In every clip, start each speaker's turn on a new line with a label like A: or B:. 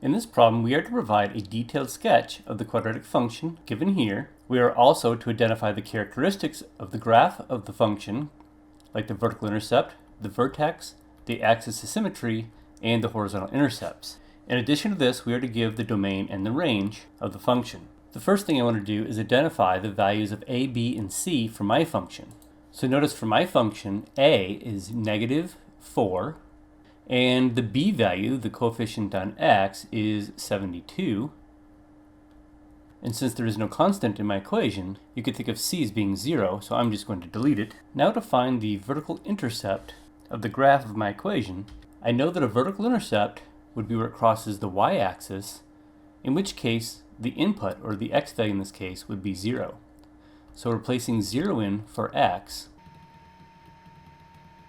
A: In this problem, we are to provide a detailed sketch of the quadratic function given here. We are also to identify the characteristics of the graph of the function, like the vertical intercept, the vertex, the axis of symmetry, and the horizontal intercepts. In addition to this, we are to give the domain and the range of the function. The first thing I want to do is identify the values of a, b, and c for my function. So notice for my function, a is negative 4, and the b value, the coefficient on x, is 72. And since there is no constant in my equation, you could think of c as being 0, so I'm just going to delete it. Now to find the vertical intercept of the graph of my equation, I know that a vertical intercept would be where it crosses the y-axis, in which case the input, or the x value in this case, would be 0. So replacing 0 in for x,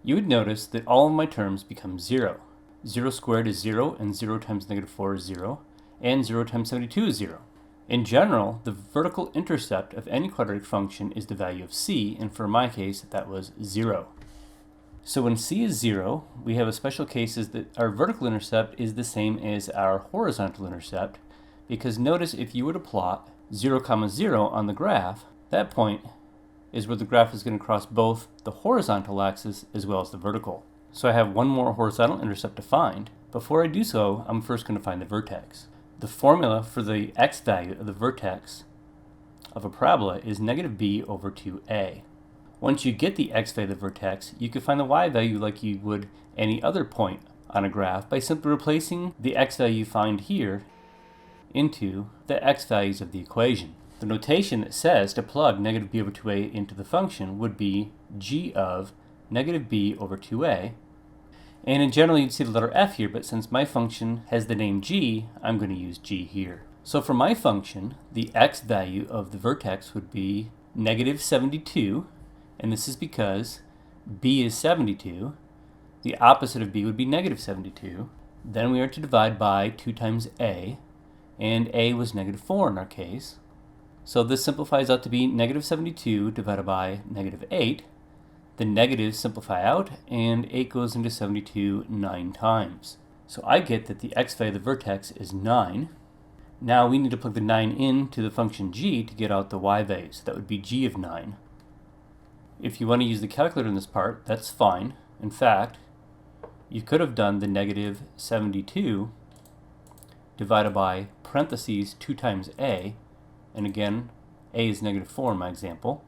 A: you would notice that all of my terms become 0. 0 squared is 0, and 0 times negative 4 is 0, and 0 times 72 is 0. In general, the vertical intercept of any quadratic function is the value of c, and for my case, that was 0. So when c is 0, we have a special case is that our vertical intercept is the same as our horizontal intercept, because notice if you were to plot 0, 0 on the graph, that point is where the graph is going to cross both the horizontal axis as well as the vertical. So I have one more horizontal intercept to find. Before I do so, I'm first going to find the vertex. The formula for the x value of the vertex of a parabola is negative b over 2a. Once you get the x value of the vertex, you can find the y value like you would any other point on a graph by simply replacing the x value you find here into the x values of the equation. The notation that says to plug negative b over 2a into the function would be g of negative b over 2a. And in general, you'd see the letter f here, but since my function has the name g, I'm going to use g here. So for my function, the x value of the vertex would be negative 72, and this is because b is 72. The opposite of b would be negative 72. Then we are to divide by 2 times a, and a was negative 4 in our case. So this simplifies out to be negative 72 divided by negative 8. The negatives simplify out, and 8 goes into 72 9 times. So I get that the x value of the vertex is 9. Now we need to plug the 9 into the function g to get out the y value, so that would be g of 9. If you want to use the calculator in this part, that's fine. In fact, you could have done the negative 72 divided by parentheses 2 times a, and again, a is negative 4 in my example.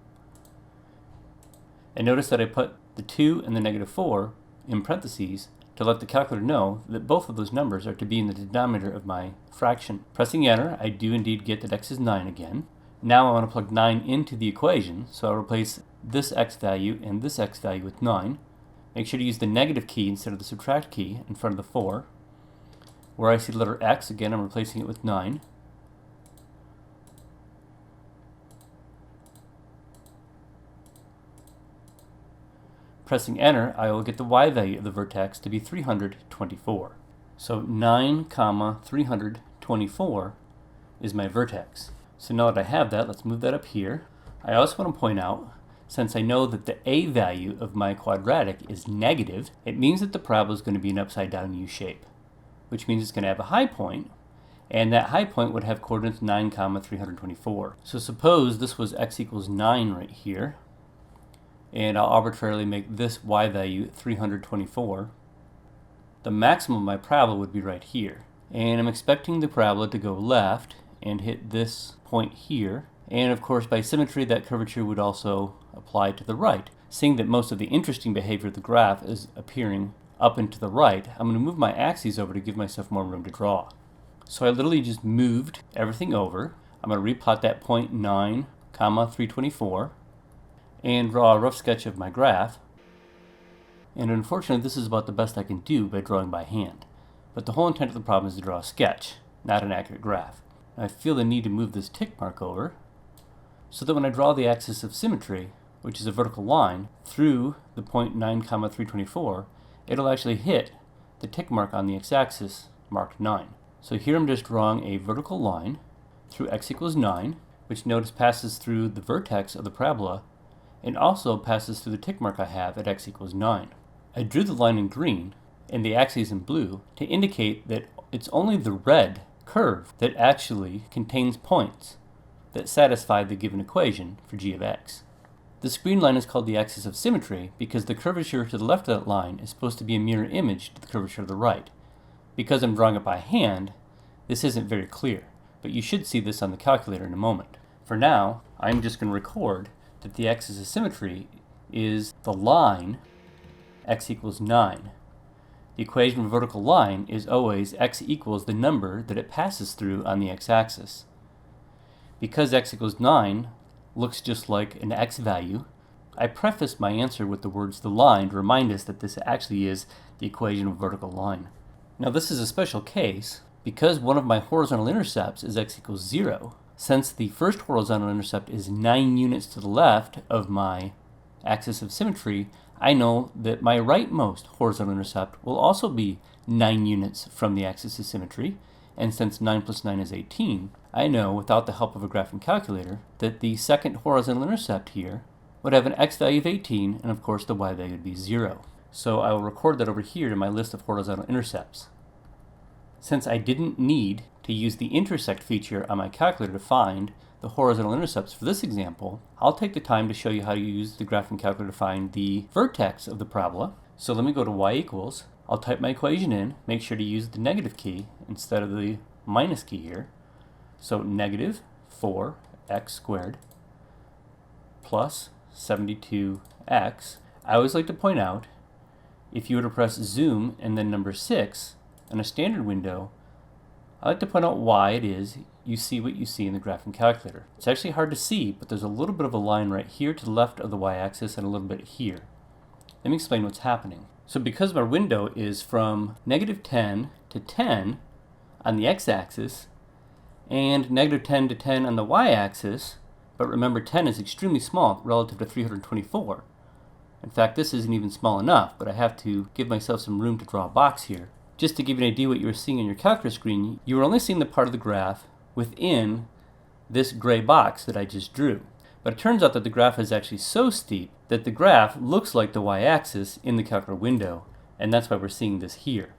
A: And notice that I put the 2 and the negative 4 in parentheses to let the calculator know that both of those numbers are to be in the denominator of my fraction. Pressing enter, I do indeed get that x is 9 again. Now I want to plug 9 into the equation, so I'll replace this x value and this x value with 9. Make sure to use the negative key instead of the subtract key in front of the 4. Where I see the letter x, again I'm replacing it with 9. Pressing enter, I will get the y value of the vertex to be 324. So 9, 324 is my vertex. So now that I have that, let's move that up here. I also want to point out, since I know that the a value of my quadratic is negative, it means that the parabola is going to be an upside down U shape, which means it's going to have a high point, and that high point would have coordinates 9, 324. So suppose this was x equals 9 right here, and I'll arbitrarily make this y value 324. The maximum of my parabola would be right here. And I'm expecting the parabola to go left and hit this point here. And of course, by symmetry, that curvature would also apply to the right. Seeing that most of the interesting behavior of the graph is appearing up and to the right, I'm going to move my axes over to give myself more room to draw. So I literally just moved everything over. I'm going to replot that point 9, 324. And draw a rough sketch of my graph. And unfortunately, this is about the best I can do by drawing by hand. But the whole intent of the problem is to draw a sketch, not an accurate graph. I feel the need to move this tick mark over so that when I draw the axis of symmetry, which is a vertical line, through the point 9, 324, it'll actually hit the tick mark on the x-axis marked 9. So here I'm just drawing a vertical line through x equals 9, which notice passes through the vertex of the parabola and also passes through the tick mark I have at x equals 9. I drew the line in green and the axes in blue to indicate that it's only the red curve that actually contains points that satisfy the given equation for g of x. This green line is called the axis of symmetry because the curvature to the left of that line is supposed to be a mirror image to the curvature to the right. Because I'm drawing it by hand, this isn't very clear, but you should see this on the calculator in a moment. For now, I'm just going to record that the axis of symmetry is the line x equals 9. The equation of a vertical line is always x equals the number that it passes through on the x-axis. Because x equals 9 looks just like an x value, I prefaced my answer with the words the line to remind us that this actually is the equation of a vertical line. Now this is a special case because one of my horizontal intercepts is x equals 0. Since the first horizontal intercept is 9 units to the left of my axis of symmetry, I know that my rightmost horizontal intercept will also be 9 units from the axis of symmetry, and since 9 plus 9 is 18, I know without the help of a graphing calculator that the second horizontal intercept here would have an x value of 18, and of course the y value would be 0. So I will record that over here in my list of horizontal intercepts. Since I didn't need to use the intersect feature on my calculator to find the horizontal intercepts for this example, I'll take the time to show you how to use the graphing calculator to find the vertex of the parabola. So let me go to y equals. I'll type my equation in, make sure to use the negative key instead of the minus key here. So negative 4x squared plus 72x. I always like to point out, if you were to press zoom and then number 6 in a standard window, I like to point out why it is you see what you see in the graphing calculator. It's actually hard to see, but there's a little bit of a line right here to the left of the y-axis and a little bit here. Let me explain what's happening. So because my window is from negative 10 to 10 on the x-axis and negative 10 to 10 on the y-axis, but remember 10 is extremely small relative to 324. In fact, this isn't even small enough, but I have to give myself some room to draw a box here. Just to give you an idea what you were seeing on your calculator screen, you were only seeing the part of the graph within this gray box that I just drew. But it turns out that the graph is actually so steep that the graph looks like the y-axis in the calculator window, and that's why we're seeing this here.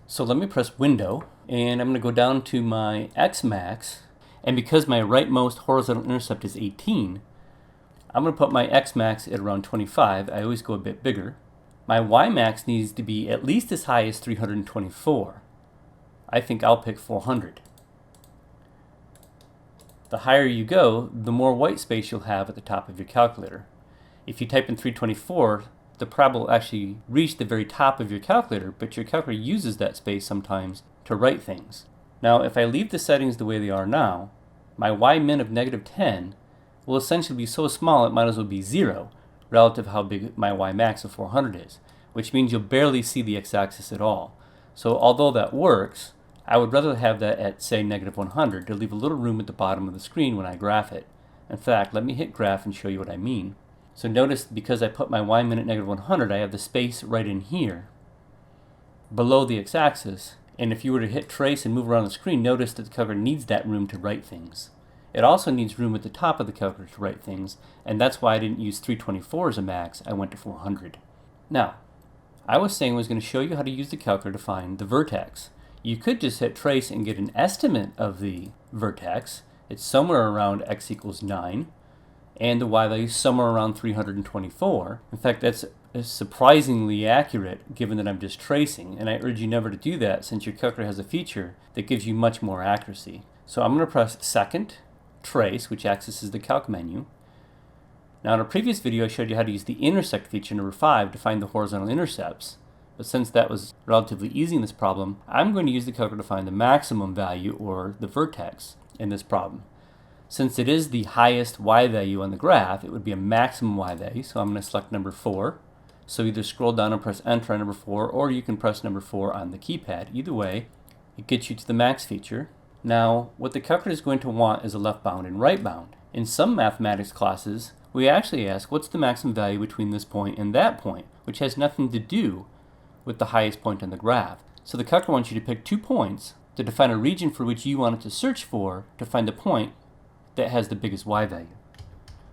A: So let me press window, and I'm going to go down to my x-max, and because my rightmost horizontal intercept is 18, I'm going to put my x-max at around 25. I always go a bit bigger. My y-max needs to be at least as high as 324. I think I'll pick 400. The higher you go, the more white space you'll have at the top of your calculator. If you type in 324, the parabola will actually reach the very top of your calculator, but your calculator uses that space sometimes to write things. Now, if I leave the settings the way they are now, my y-min of negative 10 will essentially be so small it might as well be 0 relative to how big my y-max of 400 is, which means you'll barely see the x-axis at all. So although that works, I would rather have that at, say, negative 100 to leave a little room at the bottom of the screen when I graph it. In fact, let me hit graph and show you what I mean. So notice because I put my y-min at negative 100, I have the space right in here below the x-axis, and if you were to hit trace and move around the screen, notice that the calculator needs that room to write things. It also needs room at the top of the calculator to write things, and that's why I didn't use 324 as a max, I went to 400. Now, I was saying I was going to show you how to use the calculator to find the vertex. You could just hit trace and get an estimate of the vertex. It's somewhere around x equals 9, and the y value is somewhere around 324. In fact, that's surprisingly accurate given that I'm just tracing, and I urge you never to do that since your calculator has a feature that gives you much more accuracy. So I'm going to press second, trace, which accesses the calc menu. Now in a previous video I showed you how to use the intersect feature, number 5, to find the horizontal intercepts. But since that was relatively easy in this problem, I'm going to use the calculator to find the maximum value, or the vertex, in this problem. Since it is the highest y value on the graph, it would be a maximum y value, so I'm going to select number 4. So either scroll down and press enter on number 4, or you can press number 4 on the keypad. Either way, it gets you to the max feature. Now, what the calculator is going to want is a left bound and right bound. In some mathematics classes, we actually ask what's the maximum value between this point and that point, which has nothing to do with the highest point on the graph. So the calculator wants you to pick 2 points to define a region for which you want it to search for to find the point that has the biggest y value.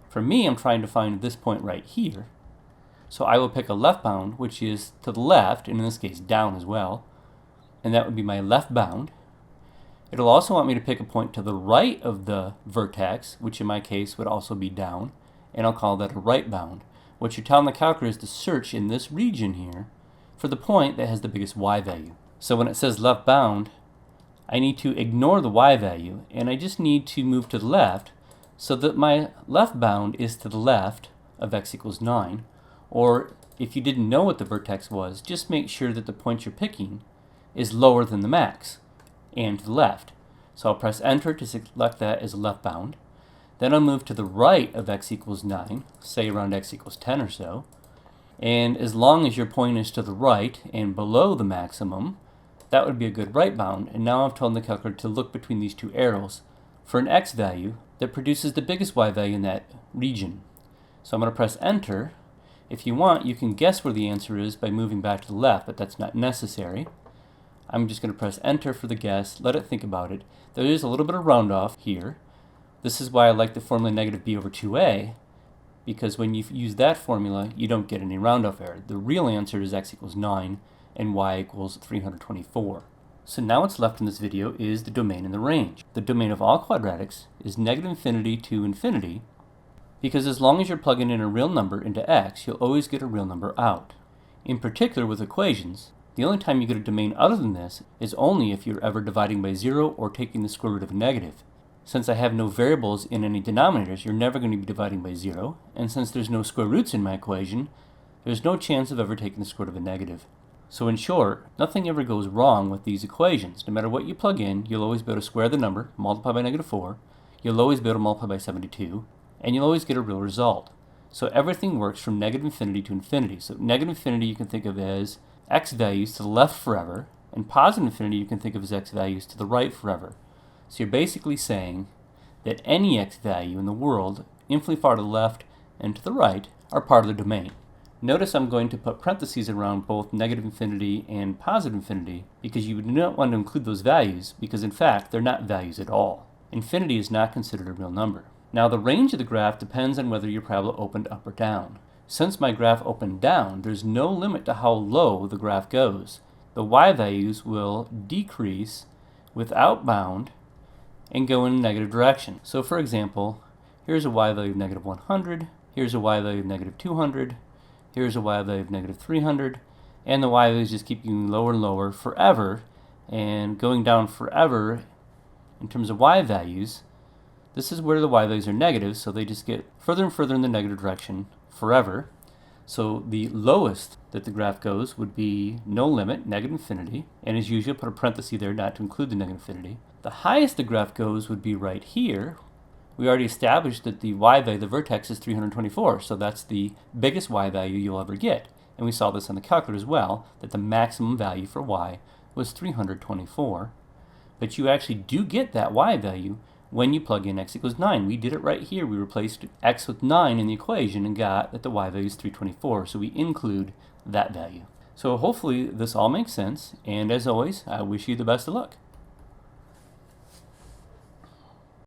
A: For me, I'm trying to find this point right here. So I will pick a left bound, which is to the left, and in this case down as well, and that would be my left bound. It'll also want me to pick a point to the right of the vertex, which in my case would also be down, and I'll call that a right bound. What you're telling the calculator is to search in this region here for the point that has the biggest y value. So when it says left bound, I need to ignore the y value, and I just need to move to the left so that my left bound is to the left of x equals 9. Or if you didn't know what the vertex was, just make sure that the point you're picking is lower than the max and to the left. So I'll press enter to select that as a left bound. Then I'll move to the right of x equals 9, say around x equals 10 or so. And as long as your point is to the right and below the maximum, that would be a good right bound. And now I've told the calculator to look between these two arrows for an x value that produces the biggest y value in that region. So I'm going to press enter. If you want, you can guess where the answer is by moving back to the left, but that's not necessary. I'm just going to press enter for the guess, let it think about it. There is a little bit of round off here. This is why I like the formula negative b over 2a, because when you use that formula, you don't get any round off error. The real answer is x equals 9 and y equals 324. So now what's left in this video is the domain and the range. The domain of all quadratics is negative infinity to infinity, because as long as you're plugging in a real number into x, you'll always get a real number out. In particular with equations, the only time you get a domain other than this is only if you're ever dividing by 0 or taking the square root of a negative. Since I have no variables in any denominators, you're never going to be dividing by 0, and since there's no square roots in my equation, there's no chance of ever taking the square root of a negative. So in short, nothing ever goes wrong with these equations. No matter what you plug in, you'll always be able to square the number, multiply by negative 4, you'll always be able to multiply by 72, and you'll always get a real result. So everything works from negative infinity to infinity. So negative infinity you can think of as x values to the left forever, and positive infinity you can think of as x values to the right forever. So you're basically saying that any x value in the world, infinitely far to the left and to the right, are part of the domain. Notice I'm going to put parentheses around both negative infinity and positive infinity because you do not want to include those values because in fact they're not values at all. Infinity is not considered a real number. Now the range of the graph depends on whether your parabola opened up or down. Since my graph opened down, there's no limit to how low the graph goes. The y values will decrease without bound and go in a negative direction. So for example, here's a y value of negative 100, here's a y value of negative 200, here's a y value of negative 300, and the y values just keep getting lower and lower forever, and going down forever in terms of y values. This is where the y values are negative, so they just get further and further in the negative direction forever. So the lowest that the graph goes would be no limit, negative infinity, and as usual put a parenthesis there not to include the negative infinity. The highest the graph goes would be right here. We already established that the y value, the vertex, is 324, so that's the biggest y value you'll ever get. And we saw this on the calculator as well, that the maximum value for y was 324. But you actually do get that y value when you plug in x equals 9. We did it right here. We replaced x with 9 in the equation and got that the y value is 324, so we include that value. So hopefully this all makes sense, and as always, I wish you the best of luck.